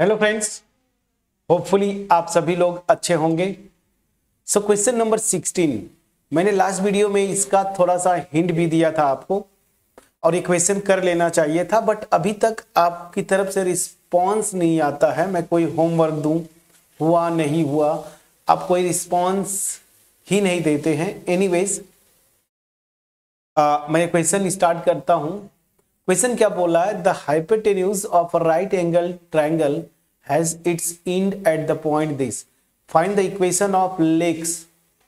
Hello friends, hopefully आप सभी लोग अच्छे होंगे। सो क्वेश्चन नंबर 16, मैंने लास्ट वीडियो में इसका थोड़ा सा हिंट भी दिया था आपको और ये क्वेश्चन कर लेना चाहिए था, बट अभी तक आपकी तरफ से रिस्पॉन्स नहीं आता है। मैं कोई होमवर्क दूं, हुआ नहीं हुआ, आप कोई रिस्पॉन्स ही नहीं देते हैं। एनीवेज, मैं क्वेश्चन स्टार्ट करता हूं। क्वेश्चन क्या बोला है? The hypotenuse of a right angle triangle has its end at the point this. Find the equation of legs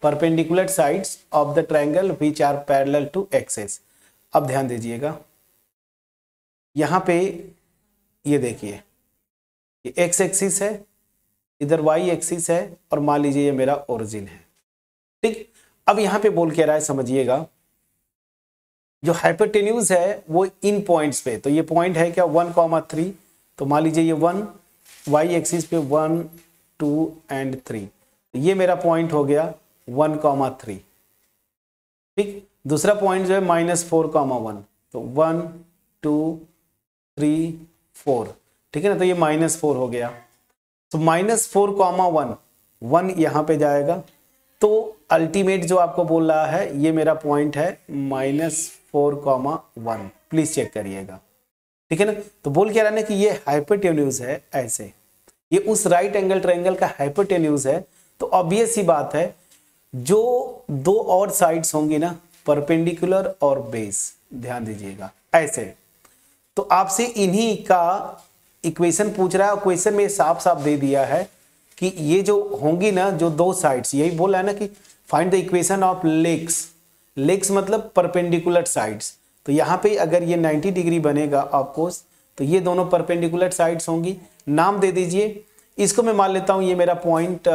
perpendicular sides of the triangle which are parallel to axes. अब ध्यान दीजिएगा, यहां पे ये देखिए, ये एक्स एक्सिस है, इधर वाई एक्सिस है और मान लीजिए ये मेरा ओरिजिन है। ठीक, अब यहां पे बोल के रहा है, समझिएगा। जो हाइपोटेन्यूज है वो इन पॉइंट्स पे, तो ये पॉइंट है क्या 1,3, तो मान लीजिए ये 1, वाई एक्सिस पे 1, 2 एंड 3, ये मेरा पॉइंट हो गया 1,3। ठीक, दूसरा पॉइंट जो है -4,1, तो 1, 2, 3, 4, ठीक है ना, तो ये -4 हो गया। तो -4,1, 1 यहां पे जाएगा, तो अल्टीमेट जो आपको बोल रहा है ये मेरा पॉइंट है -4,1। प्लीज चेक करिएगा, ठीक है ना। तो बोल क्या रहा है कि ये हाइपोटेन्यूज है, ऐसे ये उस राइट एंगल ट्रायंगल का हाइपोटेन्यूज है। तो ऑब्वियस सी बात है, जो दो और साइड्स होंगी ना, परपेंडिकुलर और बेस, ध्यान दीजिएगा ऐसे, तो आपसे इन्हीं का इक्वेशन पूछ रहा है। और क्वेश्चन में साफ साफ दे दिया है कि ये जो होंगी ना, जो दो साइड्स, यही बोला है ना कि find the equation of legs. Legs मतलब परपेंडिकुलर साइड्स। तो यहाँ पे अगर ये 90 डिग्री बनेगा ऑफकोर्स, तो ये दोनों परपेंडिकुलर साइड्स होंगी। नाम दे दीजिए, इसको मैं मान लेता हूँ ये मेरा पॉइंट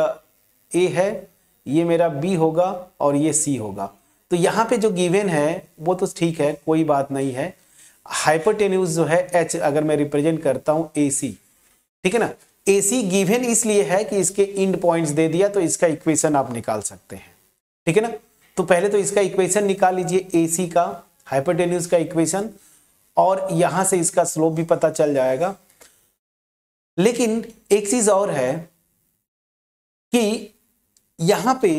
ए है, ये मेरा बी होगा और ये सी होगा। तो यहाँ पे जो गिवन है वो तो ठीक है, कोई बात नहीं है। हाइपोटेन्यूज जो है एच, अगर मैं रिप्रेजेंट करता हूँ ए सी, ठीक है ना। ए सी गिवन इसलिए है कि इसके एंड पॉइंट्स दे दिया, तो इसका इक्वेशन आप निकाल सकते हैं, ठीक है ना। तो पहले तो इसका इक्वेशन निकाल लीजिए, ए सी का, हाइपोटेन्यूज का इक्वेशन, और यहां से इसका स्लोप भी पता चल जाएगा। लेकिन एक चीज और है कि यहां पे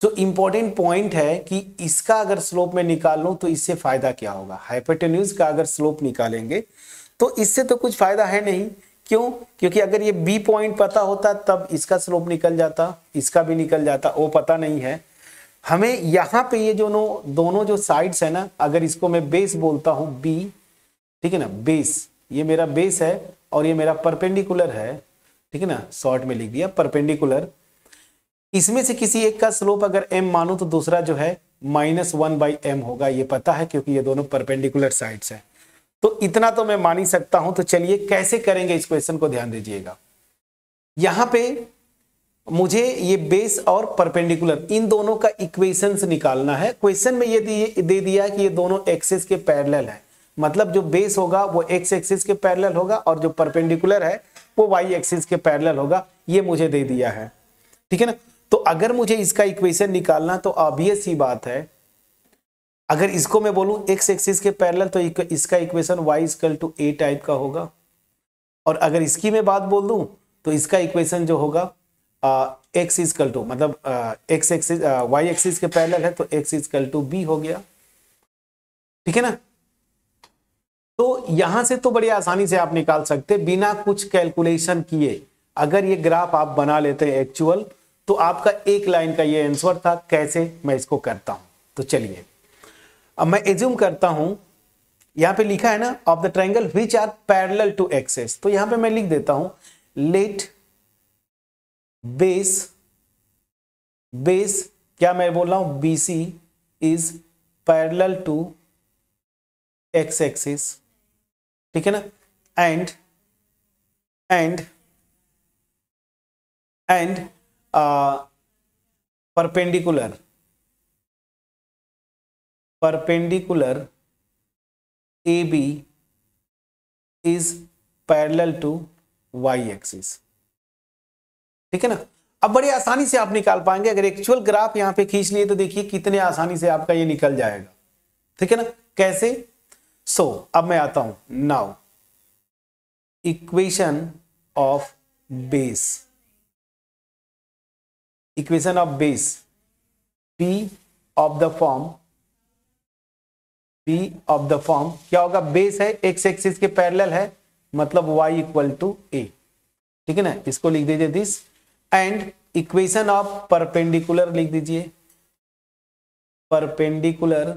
जो इंपॉर्टेंट पॉइंट है कि इसका अगर स्लोप में निकाल लूं तो इससे फायदा क्या होगा। हाइपोटेन्यूज का अगर स्लोप निकालेंगे तो इससे तो कुछ फायदा है नहीं। क्यों? क्योंकि अगर ये बी पॉइंट पता होता तब इसका स्लोप निकल जाता, इसका भी निकल जाता, वो पता नहीं है हमें। यहाँ पे ये दोनों जो साइड्स है ना, अगर इसको मैं बेस बोलता हूं बी, ठीक है ना, बेस, ये मेरा बेस है और ये मेरा परपेंडिकुलर है, ठीक है ना, शॉर्ट में लिख दिया परपेंडिकुलर। इसमें से किसी एक का स्लोप अगर m मानूं तो दूसरा जो है -1/m होगा, ये पता है क्योंकि ये दोनों परपेंडिकुलर साइड्स है। तो इतना तो मैं मान ही सकता हूं। तो चलिए कैसे करेंगे इस क्वेश्चन को, ध्यान दीजिएगा। यहां पे मुझे ये बेस और परपेंडिकुलर इन दोनों का इक्वेशंस निकालना है। क्वेश्चन में ये दे दिया कि ये दोनों एक्सिस के पैरेलल है, मतलब जो बेस होगा वो एक्स एक्सिस के पैरेलल होगा और जो परपेंडिकुलर है वो वाई एक्सिस के पैरेलल होगा, ये मुझे दे दिया है, ठीक है ना। तो अगर मुझे इसका इक्वेशन निकालना तो ऑब्वियस सी बात है, अगर इसको मैं बोलूं एक्स एक्सिस के पैरेलल तो इसका इक्वेशन y = a टाइप का होगा। और अगर इसकी मैं बात बोल दूं तो इसका इक्वेशन जो होगा x मतलब एक्स एक्सिस y एक्सिस के पैरेलल है तो x = b हो गया, ठीक है ना। तो यहां से तो बड़ी आसानी से आप निकाल सकते बिना कुछ कैलकुलेशन किए। अगर ये ग्राफ आप बना लेते हैं एक्चुअल, तो आपका एक लाइन का ये आंसर था। कैसे मैं इसको करता हूं, तो चलिए अब मैं एज्यूम करता हूं, यहां पे लिखा है ना of the triangle which are parallel to axes, तो यहां पे मैं लिख देता हूं लेट बेस क्या मैं बोल रहा हूं, BC is parallel to x axis, ठीक है ना, and perpendicular AB is parallel to y axis, ठीक है ना। अब बड़ी आसानी से आप निकाल पाएंगे। अगर एक्चुअल ग्राफ यहां पे खींच लिए तो देखिए कितने आसानी से आपका ये निकल जाएगा, ठीक है ना। कैसे? अब मैं आता हूं now, equation of base, equation of base P of the form क्या होगा, बेस है x एक्सिस के पैरेलल है, मतलब y इक्वल टू a, ठीक है ना, इसको लिख दीजिए this, and equation of perpendicular लिख दीजिए, परपेंडिकुलर,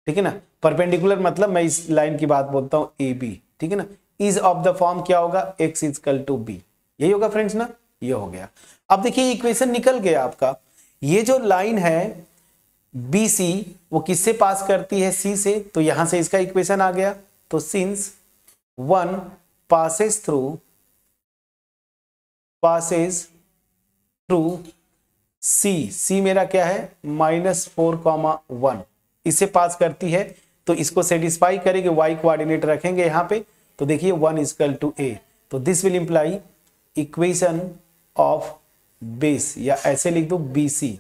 ठीक है ना, परपेंडिकुलर मतलब मैं इस लाइन की बात बोलता हूं ए बी, ठीक है ना, इज ऑफ द फॉर्म क्या होगा, x इक्वल टू बी, यही होगा फ्रेंड्स ना, ये हो गया। अब देखिए इक्वेशन निकल गया आपका, ये जो लाइन है बी सी वो किससे पास करती है, सी से, तो यहां से इसका इक्वेशन आ गया, तो since one passes through C मेरा क्या है -4,1, इसे पास करती है, तो इसको सेटिस्फाई करेंगे, y कोऑर्डिनेट रखेंगे यहां पे, तो देखिए 1 इक्वल टू a, तो this will imply equation of base, या ऐसे लिख दो BC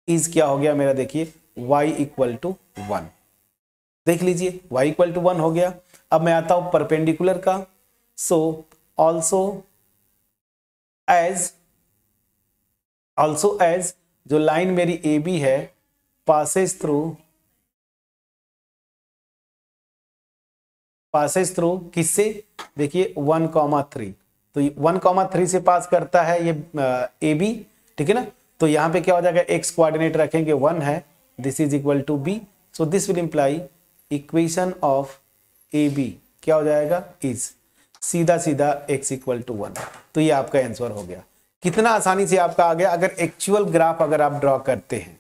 इज क्या हो गया मेरा, देखिए y इक्वल टू 1, देख लीजिए y इक्वल टू 1 हो गया। अब मैं आता हूं परपेंडिकुलर का, सो ऑल्सो एज जो लाइन मेरी AB है पासेस थ्रू किससे, देखिए 1,3, तो 1,3 से पास करता है ये AB, ठीक है ना, तो यहां पे क्या हो जाएगा, x कोऑर्डिनेट रखेंगे 1 है, this is equal to B, so this will imply equation of AB क्या हो जाएगा, इज सीधा x इक्वल टू 1, तो ये आपका आंसर हो गया। कितना आसानी से आपका आ गया, अगर एक्चुअल ग्राफ अगर आप ड्रॉ करते हैं।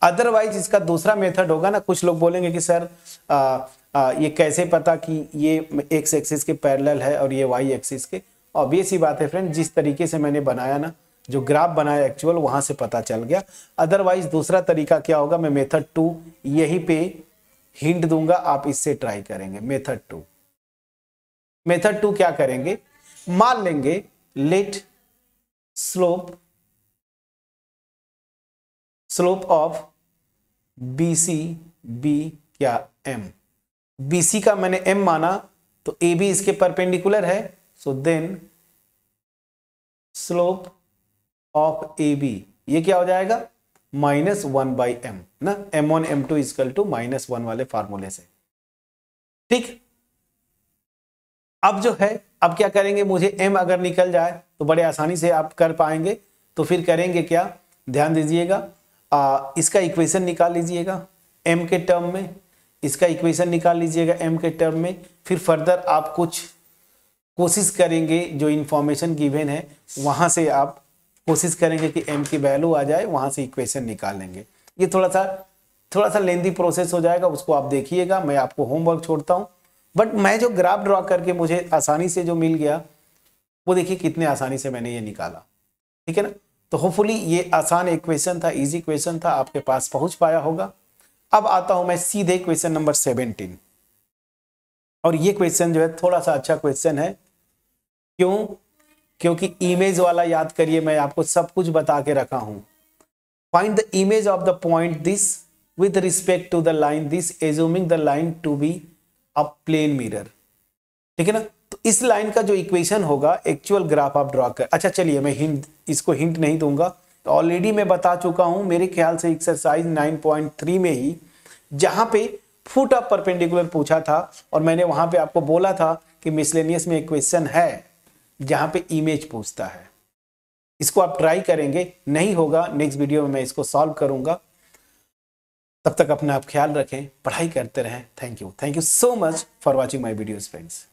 अदरवाइज इसका दूसरा मेथड होगा ना, कुछ लोग बोलेंगे कि सर ये कैसे पता कि ये x एक्सिस के पैरेलल है और ये y एक्सिस के, ऑब्वियस ही बात है फ्रेंड, जिस तरीके से मैंने बनाया ना, जो ग्राफ बनाया एक्चुअल, वहां से पता चल गया। अदरवाइज दूसरा तरीका क्या होगा, मैं मेथड 2 यहीं पे हिंट दूंगा, आप इससे ट्राई करेंगे। मेथड 2 क्या करेंगे, मान लेंगे let slope of BC be क्या m, BC का मैंने m माना, तो AB इसके परपेंडिकुलर है, so then slope of AB ये क्या हो जाएगा, -1/m ना, m1 m2 इक्वल टू -1 वाले फार्मूले से, ठीक। अब जो है, अब क्या करेंगे, मुझे m अगर निकल जाए तो बड़े आसानी से आप कर पाएंगे, तो फिर करेंगे क्या, ध्यान दीजिएगा, इसका इक्वेशन निकाल लीजिएगा m के टर्म में, इसका इक्वेशन निकाल लीजिएगा m के टर्म में, फिर फर्दर आप कुछ कोशिश करेंगे, जो इंफॉर्मेशन गिवन है वहां से आप कोशिश करेंगे कि m की वैल्यू आ जाए, वहां से इक्वेशन निकालेंगे। ये थोड़ा सा लेंदी प्रोसेस हो जाएगा, उसको आप देखिएगा, मैं आपको होमवर्क छोड़ता हूं, बट मैं जो ग्राफ ड्रॉ करके मुझे आसानी से जो मिल गया, वो देखिए कितने आसानी से मैंने ये निकाला, ठीक है ना। तो होपफुली ये आसान इक्वेशन था, इजी क्वेश्चन था, आपके पास पहुंच पाया होगा। अब आता हूं मैं सीधे क्वेश्चन नंबर 17, और ये क्वेश्चन जो है थोड़ा सा अच्छा क्वेश्चन है, क्यों, क्योंकि इमेज वाला याद करिए, मैं आपको सब कुछ बता के रखा हूं। Find the image of the point this with respect to the line this, assuming the line to be a plane mirror, ठीक है ना। तो इस लाइन का जो इक्वेशन होगा, एक्चुअल ग्राफ आप ड्रॉ कर, अच्छा चलिए मैं इसको हिंट नहीं दूंगा, तो ऑलरेडी मैं बता चुका हूं, मेरे ख्याल से एक्सरसाइज 9.3 में ही, जहां पे फुट ऑफ परपेंडिकुलर पूछा था, और मैंने वहां पे आपको बोला था कि मिसलेनियस में इक्वेशन है जहां पे इमेज पूछता है। इसको आप ट्राई करेंगे, नहीं होगा नेक्स्ट वीडियो में मैं इसको सॉल्व करूंगा। तब तक अपना आप ख्याल रखें, पढ़ाई करते रहें। Thank you so much for watching my videos friends.